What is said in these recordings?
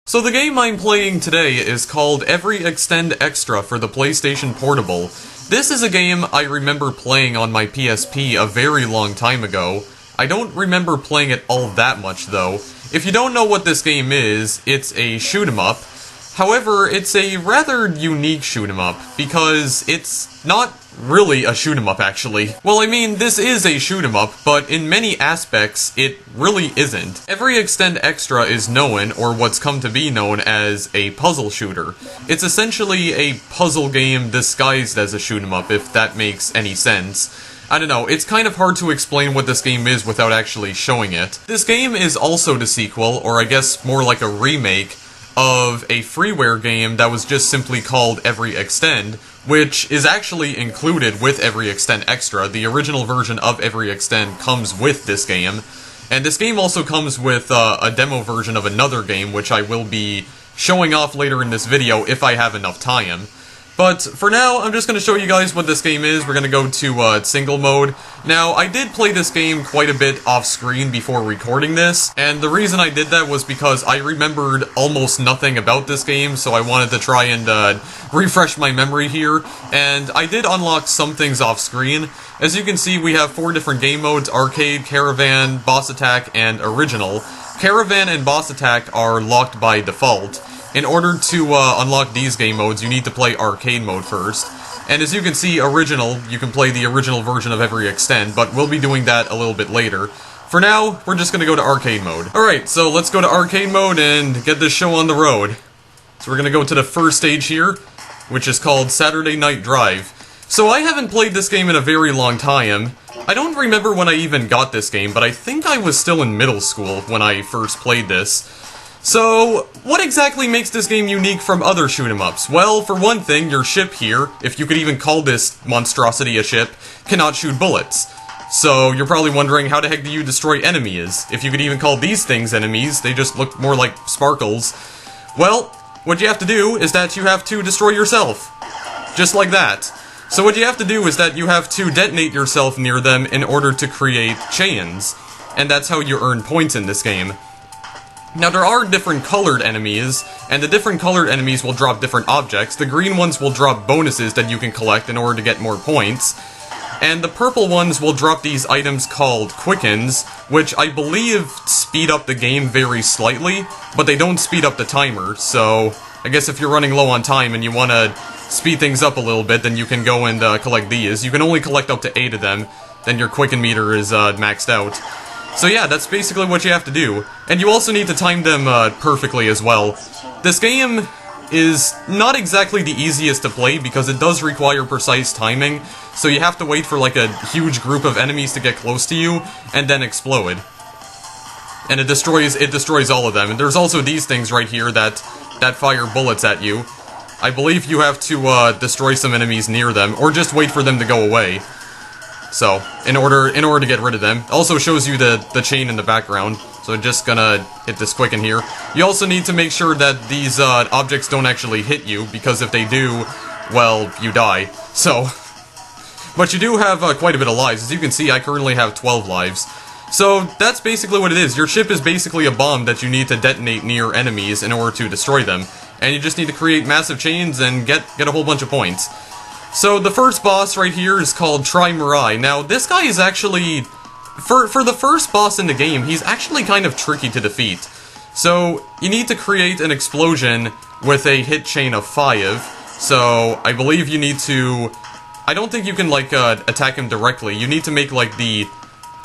So the game I'm playing today is called Every Extend Extra for the PlayStation Portable. This is a game I remember playing on my PSP a very long time ago. I don't remember playing it all that much though. If you don't know what this game is, it's a shoot 'em up. However, it's a rather unique shoot 'em up, because it's not really a shoot 'em up actually. Well, I mean, this is a shoot 'em up, but in many aspects, it really isn't. Every Extend Extra is known, or what's come to be known as, a puzzle shooter. It's essentially a puzzle game disguised as a shoot 'em up, if that makes any sense. I don't know, it's kind of hard to explain what this game is without actually showing it. This game is also the sequel, or I guess more like a remake, of a freeware game that was just simply called Every Extend, which is actually included with Every Extend Extra. The original version of Every Extend comes with this game, and this game also comes with a demo version of another game, which I will be showing off later in this video if I have enough time. But for now, I'm just going to show you guys what this game is. We're going to go to single mode. Now, I did play this game quite a bit off-screen before recording this, and the reason I did that was because I remembered almost nothing about this game, so I wanted to try and refresh my memory here, and I did unlock some things off-screen. As you can see, we have 4 different game modes: Arcade, Caravan, Boss Attack, and Original. Caravan and Boss Attack are locked by default. In order to unlock these game modes, you need to play Arcade mode first. And as you can see, Original, you can play the original version of Every Extend, but we'll be doing that a little bit later. For now, we're just gonna go to Arcade mode. Alright, so let's go to Arcade mode and get this show on the road. So we're gonna go to the first stage here, which is called Saturday Night Drive. So I haven't played this game in a very long time. I don't remember when I even got this game, but I think I was still in middle school when I first played this. So, what exactly makes this game unique from other shoot-em-ups? Well, for one thing, your ship here, if you could even call this monstrosity a ship, cannot shoot bullets. So, you're probably wondering, how the heck do you destroy enemies? If you could even call these things enemies, they just look more like sparkles. Well, what you have to do is that you have to destroy yourself. Just like that. So what you have to do is that you have to detonate yourself near them in order to create chains. And that's how you earn points in this game. Now, there are different colored enemies, and the different colored enemies will drop different objects. The green ones will drop bonuses that you can collect in order to get more points. And the purple ones will drop these items called Quickens, which I believe speed up the game very slightly, but they don't speed up the timer, so I guess if you're running low on time and you want to speed things up a little bit, then you can go and collect these. You can only collect up to 8 of them, then your Quicken meter is maxed out. So yeah, that's basically what you have to do. And you also need to time them perfectly as well. This game is not exactly the easiest to play because it does require precise timing, so you have to wait for like a huge group of enemies to get close to you, and then explode. And it destroys all of them. And there's also these things right here that fire bullets at you. I believe you have to destroy some enemies near them, or just wait for them to go away. So, in order to get rid of them. Also shows you the chain in the background, so just gonna hit this quicken here. You also need to make sure that these objects don't actually hit you, because if they do, well, you die. So, but you do have quite a bit of lives. As you can see, I currently have 12 lives. So, that's basically what it is. Your ship is basically a bomb that you need to detonate near enemies in order to destroy them. And you just need to create massive chains and get a whole bunch of points. So the first boss right here is called Try Mirai. Now this guy is actually, for the first boss in the game, he's actually kind of tricky to defeat. So you need to create an explosion with a hit chain of 5. So I believe you need to, I don't think you can like attack him directly. You need to make like the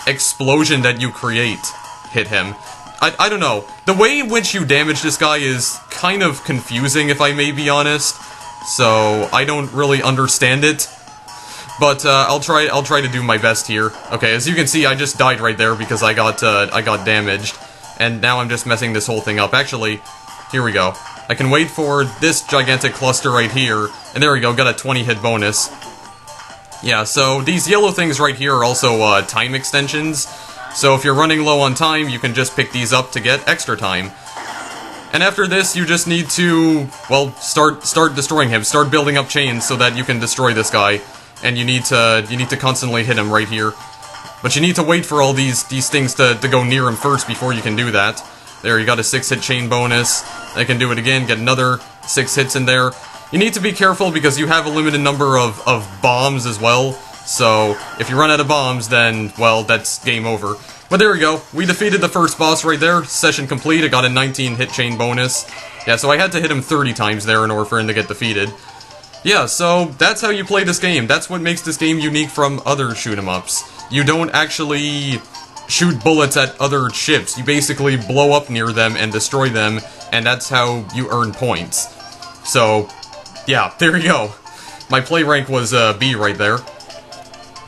explosion that you create hit him. I don't know. The way in which you damage this guy is kind of confusing, if I may be honest. So I don't really understand it, but I'll try to do my best here. Okay, as you can see, I just died right there because I got damaged, and now I'm just messing this whole thing up. Actually, here we go. I can wait for this gigantic cluster right here, and there we go. Got a 20 hit bonus. Yeah, so these yellow things right here are also time extensions. So if you're running low on time, you can just pick these up to get extra time. And after this, you just need to, well, start destroying him. Start building up chains so that you can destroy this guy. And you need to constantly hit him right here. But you need to wait for all these things to go near him first before you can do that. There, you got a 6-hit chain bonus. I can do it again, get another 6 hits in there. You need to be careful because you have a limited number of bombs as well. So, if you run out of bombs, then, well, that's game over. But there we go. We defeated the first boss right there. Session complete. I got a 19-hit chain bonus. Yeah, so I had to hit him 30 times there in order for him to get defeated. Yeah, so that's how you play this game. That's what makes this game unique from other shoot-em-ups. You don't actually shoot bullets at other ships. You basically blow up near them and destroy them, and that's how you earn points. So, yeah, there you go. My play rank was B right there.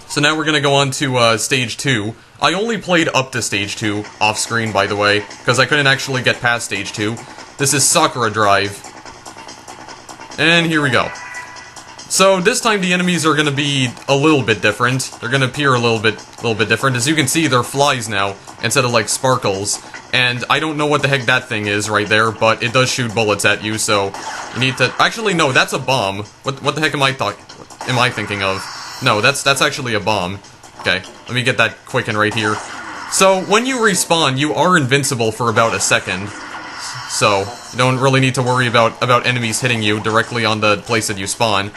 So now we're gonna go on to Stage 2. I only played up to Stage 2, off-screen by the way, because I couldn't actually get past Stage 2. This is Sakura Drive. And here we go. So this time the enemies are going to be a little bit different. They're going to appear a little bit different. As you can see, they're flies now, instead of like sparkles. And I don't know what the heck that thing is right there, but it does shoot bullets at you, so you need to... Actually, no, that's a bomb. What the heck am I thinking of? No, that's actually a bomb. Okay, let me get that quicken right here. So, when you respawn, you are invincible for about a second. So, you don't really need to worry about enemies hitting you directly on the place that you spawn.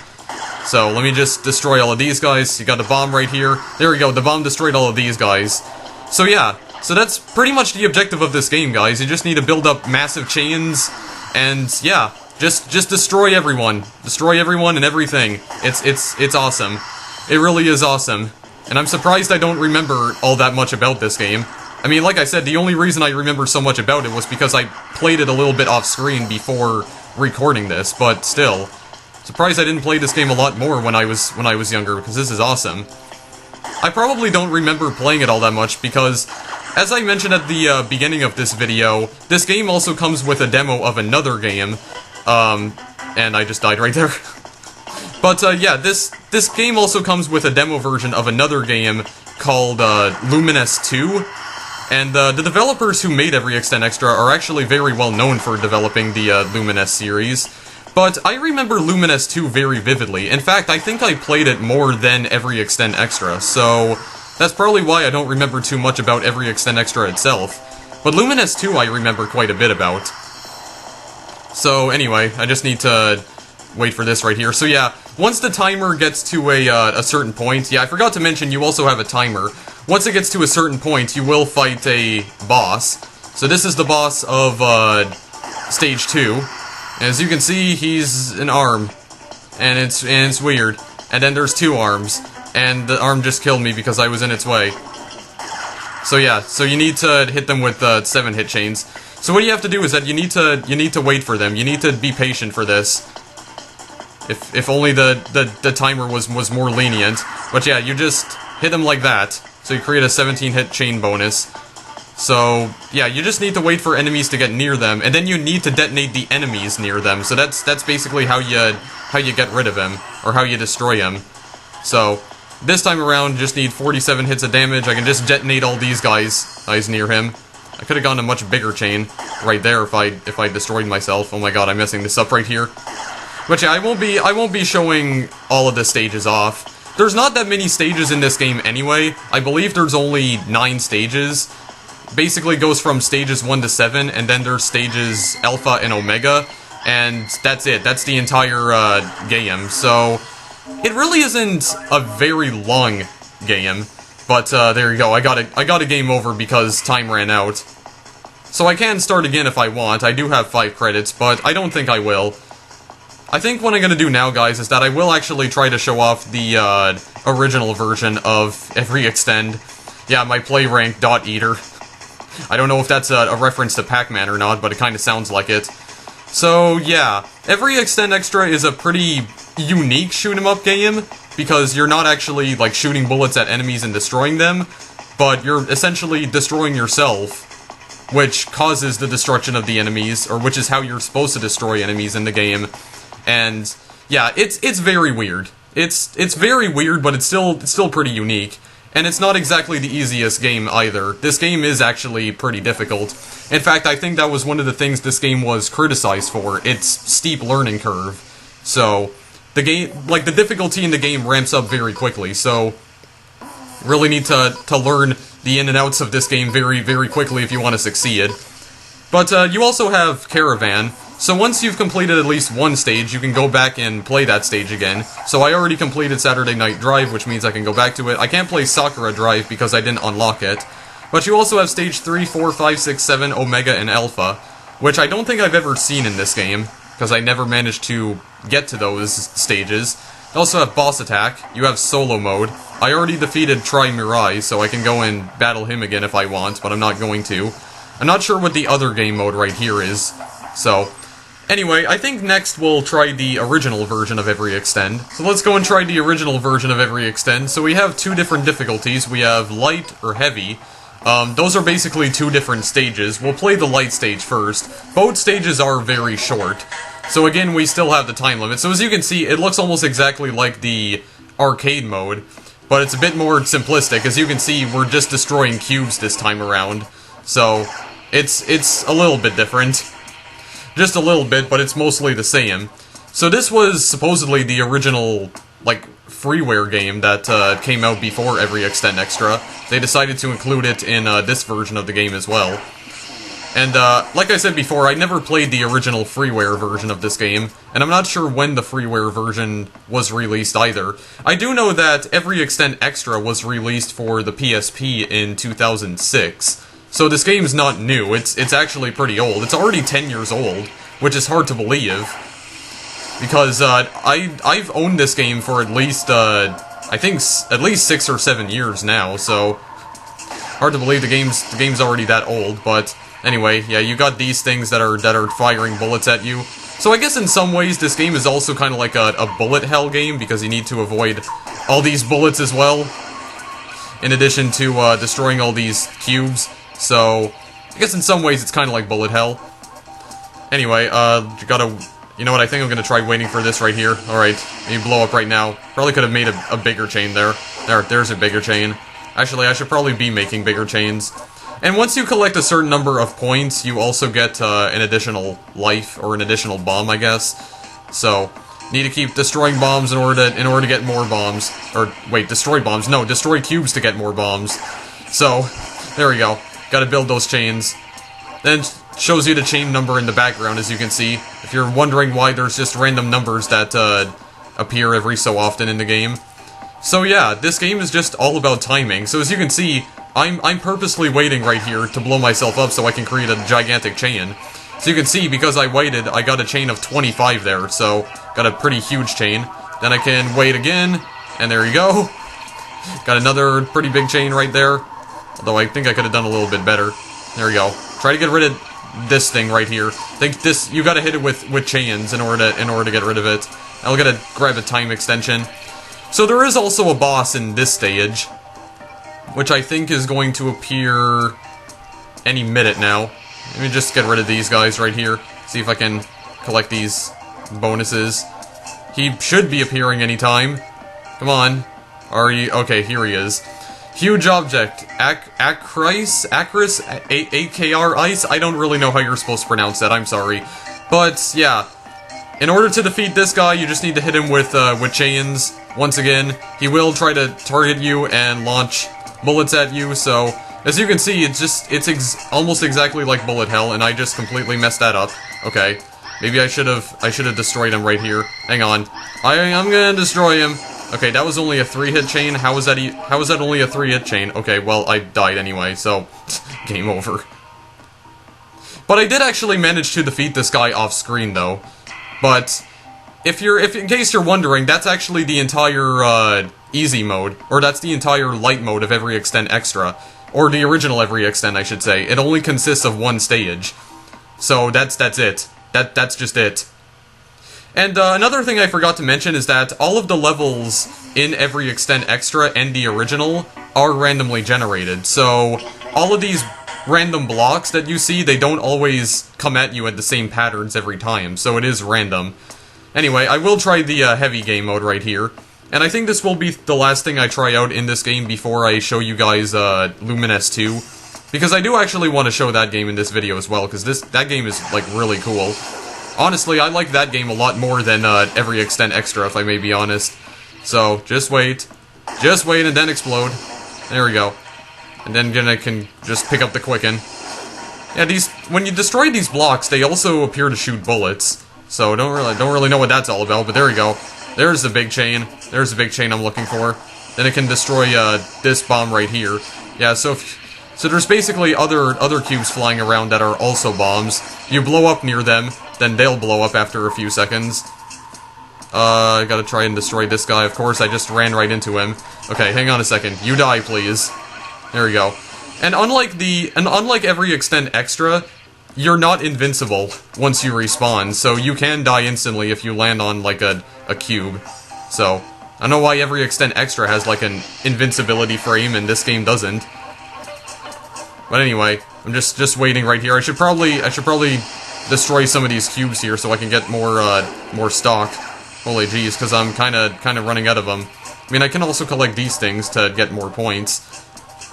So, let me just destroy all of these guys. You got a bomb right here. There we go, the bomb destroyed all of these guys. So yeah, so that's pretty much the objective of this game, guys. You just need to build up massive chains, and yeah, just destroy everyone. Destroy everyone and everything. It's awesome. It really is awesome. And I'm surprised I don't remember all that much about this game. I mean, like I said, the only reason I remember so much about it was because I played it a little bit off screen before recording this, but still. Surprised I didn't play this game a lot more when I was younger, because this is awesome. I probably don't remember playing it all that much because, as I mentioned at the beginning of this video, this game also comes with a demo of another game, and I just died right there. But yeah, this game also comes with a demo version of another game called Luminous 2, and the developers who made Every Extend Extra are actually very well known for developing the Luminous series. But I remember Luminous 2 very vividly. In fact, I think I played it more than Every Extend Extra, so that's probably why I don't remember too much about Every Extend Extra itself. But Luminous 2 I remember quite a bit about. So anyway, I just need to wait for this right here. So yeah, once the timer gets to a certain point, yeah, I forgot to mention you also have a timer. Once it gets to a certain point, you will fight a boss. So this is the boss of Stage 2. As you can see, he's an arm, and it's weird. And then there's 2 arms, and the arm just killed me because I was in its way. So yeah, so you need to hit them with 7 hit chains. So what you have to do is that you need to wait for them. You need to be patient for this. If only the timer was more lenient. But yeah, you just hit them like that. So you create a 17 hit chain bonus. So, yeah, you just need to wait for enemies to get near them, and then you need to detonate the enemies near them. So that's basically how you get rid of him, or how you destroy him. So, this time around, just need 47 hits of damage. I can just detonate all these guys near him. I could have gone a much bigger chain right there if I destroyed myself. Oh my god, I'm messing this up right here. But yeah, I won't be showing all of the stages off. There's not that many stages in this game anyway. I believe there's only 9 stages. Basically goes from stages 1 to 7, and then there's stages Alpha and Omega, and that's it. That's the entire game. So it really isn't a very long game, but there you go. I got a game over because time ran out. So I can start again if I want. I do have 5 credits, but I don't think I will. I think what I'm gonna do now, guys, is that I will actually try to show off the original version of Every Extend. Yeah, my play rank .eater. I don't know if that's a reference to Pac-Man or not, but it kind of sounds like it. So, yeah. Every Extend Extra is a pretty unique shoot-em-up game, because you're not actually, like, shooting bullets at enemies and destroying them, but you're essentially destroying yourself, which causes the destruction of the enemies, or which is how you're supposed to destroy enemies in the game. And, yeah, it's very weird. It's very weird, but it's still pretty unique. And it's not exactly the easiest game either. This game is actually pretty difficult. In fact, I think that was one of the things this game was criticized for, its steep learning curve. So, the game, like, the difficulty in the game ramps up very quickly, so really need to learn the in and outs of this game very, very quickly if you want to succeed. But you also have Caravan, so once you've completed at least one stage, you can go back and play that stage again. So I already completed Saturday Night Drive, which means I can go back to it. I can't play Sakura Drive because I didn't unlock it. But you also have stage 3, 4, 5, 6, 7, Omega, and Alpha, which I don't think I've ever seen in this game, because I never managed to get to those stages. You also have Boss Attack, you have Solo Mode. I already defeated Tri Mirai, so I can go and battle him again if I want, but I'm not going to. I'm not sure what the other game mode right here is, so... Anyway, I think next we'll try the original version of Every Extend. So let's go and try the original version of Every Extend. So we have two different difficulties. We have Light or Heavy. Those are basically two different stages. We'll play the Light stage first. Both stages are very short. So again, we still have the time limit. So as you can see, it looks almost exactly like the arcade mode, but it's a bit more simplistic. As you can see, we're just destroying cubes this time around. So, it's a little bit different. Just a little bit, but it's mostly the same. So this was supposedly the original, like, freeware game that came out before Every Extend Extra. They decided to include it in this version of the game as well. And, like I said before, I never played the original freeware version of this game, and I'm not sure when the freeware version was released either. I do know that Every Extend Extra was released for the PSP in 2006. So this game's not new, it's actually pretty old. It's already 10 years old, which is hard to believe. Because, I've owned this game for at least, I think at least 6 or 7 years now, so... Hard to believe the game's already that old, but... Anyway, yeah, you got these things that are firing bullets at you. So I guess in some ways this game is also kind of like a bullet hell game, because you need to avoid all these bullets as well. In addition to, destroying all these cubes. So, I guess in some ways it's kind of like bullet hell. Anyway, you know what, I think I'm gonna try waiting for this right here. Alright, you blow up right now. Probably could have made a bigger chain there. There's a bigger chain. Actually, I should probably be making bigger chains. And once you collect a certain number of points, you also get an additional life, or an additional bomb, I guess. So, need to keep destroying bombs in order to get more bombs. Or, wait, destroy bombs? No, destroy cubes to get more bombs. So, there we go. Gotta build those chains. Then shows you the chain number in the background, as you can see. If you're wondering why there's just random numbers that appear every so often in the game. So yeah, this game is just all about timing. So as you can see, I'm purposely waiting right here to blow myself up so I can create a gigantic chain. So you can see, because I waited, I got a chain of 25 there, so got a pretty huge chain. Then I can wait again, and there you go. Got another pretty big chain right there. Although I think I could have done a little bit better. There we go. Try to get rid of this thing right here. You gotta hit it with chains in order to get rid of it. I'll gotta grab a time extension. So there is also a boss in this stage, which I think is going to appear any minute now. Let me just get rid of these guys right here. See if I can collect these bonuses. He should be appearing anytime. Come on. Are you? Okay, here he is. Huge object. Acris? AKR Ice? I don't really know how you're supposed to pronounce that, I'm sorry. But, yeah. In order to defeat this guy, you just need to hit him with chains. Once again, he will try to target you and launch bullets at you, so... As you can see, it's almost exactly like bullet hell, and I just completely messed that up. Okay. Maybe I should have destroyed him right here. Hang on. I'm gonna destroy him. Okay, that was only a 3-hit chain. How was that only a 3-hit chain? Okay, well, I died anyway, so game over. But I did actually manage to defeat this guy off screen though. But if in case you're wondering, that's actually the entire easy mode, or that's the entire light mode of Every Extend Extra, or the original Every Extend, I should say. It only consists of one stage. So that's it. That's just it. And another thing I forgot to mention is that all of the levels in Every Extend Extra and the original are randomly generated. So all of these random blocks that you see, they don't always come at you at the same patterns every time, so it is random. Anyway, I will try the heavy game mode right here. And I think this will be the last thing I try out in this game before I show you guys Lumines 2. Because I do actually want to show that game in this video as well, because that game is, like, really cool. Honestly, I like that game a lot more than Every Extend Extra, if I may be honest. So, just wait, and then explode. There we go. And then I can just pick up the Quicken. Yeah, when you destroy these blocks, they also appear to shoot bullets. So don't really know what that's all about, but there we go. There's the big chain. There's the big chain I'm looking for. Then it can destroy this bomb right here. Yeah, so there's basically other cubes flying around that are also bombs. You blow up near them, then they'll blow up after a few seconds. I gotta try and destroy this guy, of course, I just ran right into him. Okay, hang on a second. You die, please. There we go. And unlike every Extend Extra, you're not invincible once you respawn, so you can die instantly if you land on, like, a cube. So, I don't know why every Extend Extra has, like, an invincibility frame and this game doesn't. But anyway, I'm just waiting right here. I should probably destroy some of these cubes here so I can get more stock. Holy jeez, because I'm kinda running out of them. I mean, I can also collect these things to get more points.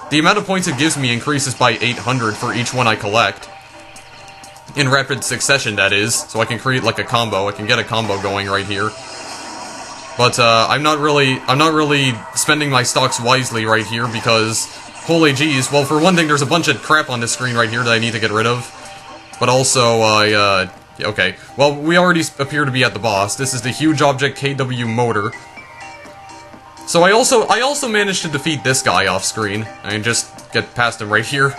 The amount of points it gives me increases by 800 for each one I collect. In rapid succession, that is, so I can create like a combo. I can get a combo going right here. But I'm not really spending my stocks wisely right here because, holy jeez. Well, for one thing, there's a bunch of crap on this screen right here that I need to get rid of. But also, okay. Well, we already appear to be at the boss. This is the huge object KW motor. So I also managed to defeat this guy off screen. I can just get past him right here.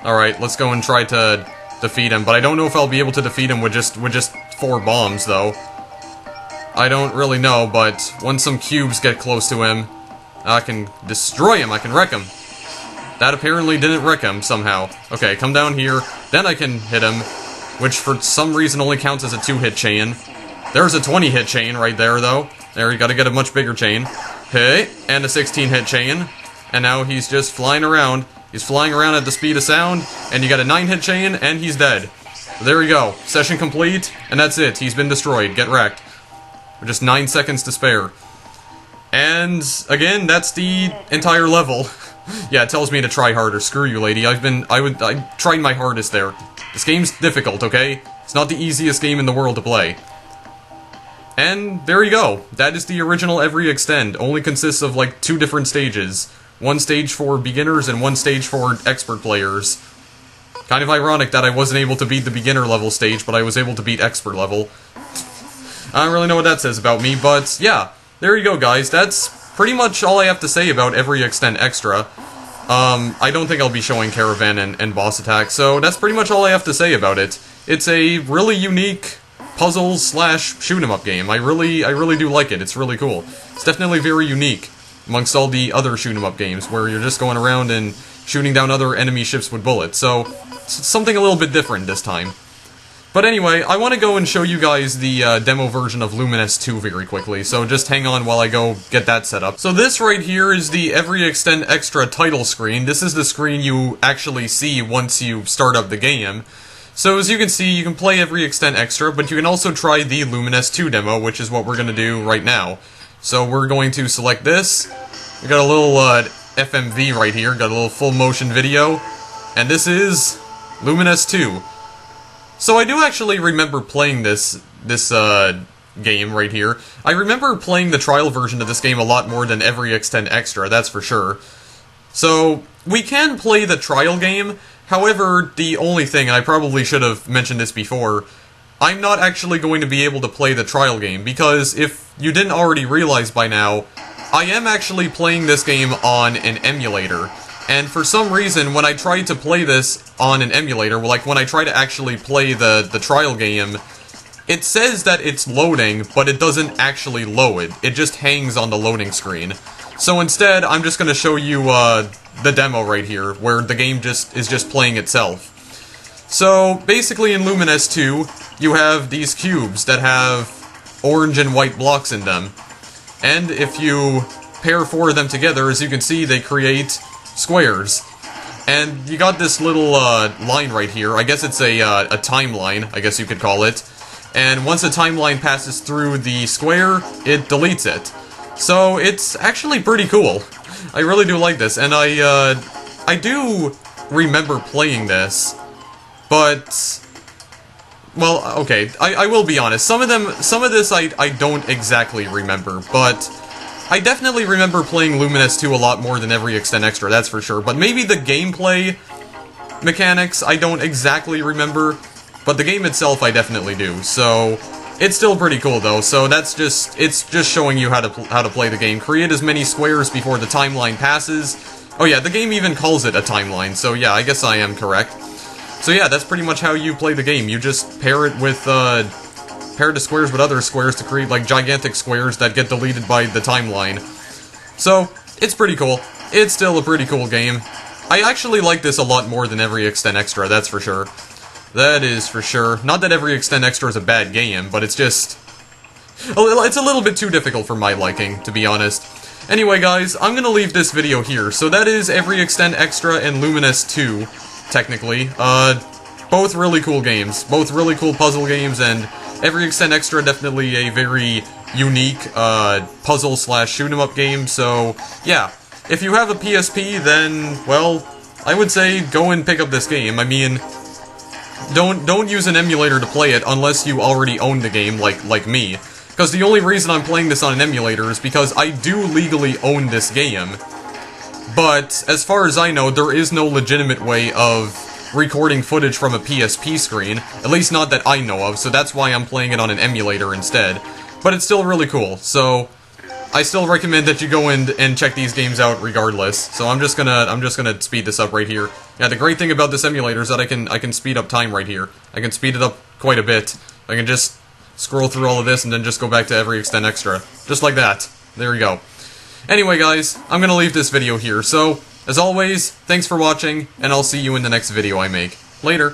Alright, let's go and try to defeat him, but I don't know if I'll be able to defeat him with just 4 bombs, though. I don't really know, but once some cubes get close to him, I can destroy him, I can wreck him. That apparently didn't wreck him, somehow. Okay, come down here, then I can hit him, which for some reason only counts as a 2-hit chain. There's a 20-hit chain right there, though. There, you gotta get a much bigger chain. Hey, and a 16-hit chain. And now he's just flying around. He's flying around at the speed of sound, and you got a 9-hit chain, and he's dead. There we go. Session complete, and that's it. He's been destroyed. Get wrecked. With just 9 seconds to spare. And, again, that's the entire level. Yeah, it tells me to try harder. Screw you, lady. I tried my hardest there. This game's difficult, okay? It's not the easiest game in the world to play. And there you go. That is the original Every Extend. Only consists of like 2 different stages. One stage for beginners and one stage for expert players. Kind of ironic that I wasn't able to beat the beginner level stage, but I was able to beat expert level. I don't really know what that says about me, but yeah. There you go, guys. That's pretty much all I have to say about Every Extend Extra. I don't think I'll be showing Caravan and Boss Attack, so that's pretty much all I have to say about it. It's a really unique puzzle / shoot 'em up game. I really do like it. It's really cool. It's definitely very unique amongst all the other shoot 'em up games where you're just going around and shooting down other enemy ships with bullets. So it's something a little bit different this time. But anyway, I want to go and show you guys the demo version of Lumines 2 very quickly, so just hang on while I go get that set up. So this right here is the Every Extend Extra title screen. This is the screen you actually see once you start up the game. So as you can see, you can play Every Extend Extra, but you can also try the Lumines 2 demo, which is what we're going to do right now. So we're going to select this. We got a little FMV right here, got a little full motion video, and this is Lumines 2. So I do actually remember playing this game right here. I remember playing the trial version of this game a lot more than Every Extend Extra, that's for sure. So we can play the trial game. However, the only thing, and I probably should have mentioned this before, I'm not actually going to be able to play the trial game, because if you didn't already realize by now, I am actually playing this game on an emulator. And for some reason, when I tried to play this on an emulator, like when I try to actually play the trial game, it says that it's loading, but it doesn't actually load. It just hangs on the loading screen. So instead, I'm just going to show you the demo right here, where the game is just playing itself. So basically in Lumines 2, you have these cubes that have orange and white blocks in them. And if you pair 4 of them together, as you can see, they create squares. And you got this little line right here. I guess it's a timeline, I guess you could call it. And once a timeline passes through the square, it deletes it. So it's actually pretty cool. I really do like this, and I do remember playing this, but, well, okay, I will be honest. Some of this I don't exactly remember, but I definitely remember playing Lumines 2 a lot more than Every Extend Extra, that's for sure. But maybe the gameplay mechanics I don't exactly remember, but the game itself I definitely do, so it's still pretty cool though. So it's just showing you how to play the game. Create as many squares before the timeline passes. Oh yeah, the game even calls it a timeline, so yeah, I guess I am correct. So yeah, that's pretty much how you play the game. You just pair it with, pair the squares with other squares to create, like, gigantic squares that get deleted by the timeline. So, it's pretty cool. It's still a pretty cool game. I actually like this a lot more than Every Extend Extra, that's for sure. That is for sure. Not that Every Extend Extra is a bad game, but it's just... it's a little bit too difficult for my liking, to be honest. Anyway, guys, I'm gonna leave this video here. So that is Every Extend Extra and Luminous 2, technically. Both really cool games. Both really cool puzzle games, and Every Extend Extra definitely a very unique, puzzle slash shoot 'em up game, so, yeah. If you have a PSP, then, well, I would say go and pick up this game. I mean, don't use an emulator to play it unless you already own the game, like me. Because the only reason I'm playing this on an emulator is because I do legally own this game. But, as far as I know, there is no legitimate way of recording footage from a PSP screen, at least not that I know of, so that's why I'm playing it on an emulator instead. But it's still really cool, so I still recommend that you go in and check these games out regardless. So I'm just gonna speed this up right here. Yeah, the great thing about this emulator is that I can speed up time right here. I can speed it up quite a bit. I can just scroll through all of this and then just go back to Every Extend Extra. Just like that. There you go. Anyway, guys, I'm gonna leave this video here, so as always, thanks for watching, and I'll see you in the next video I make. Later!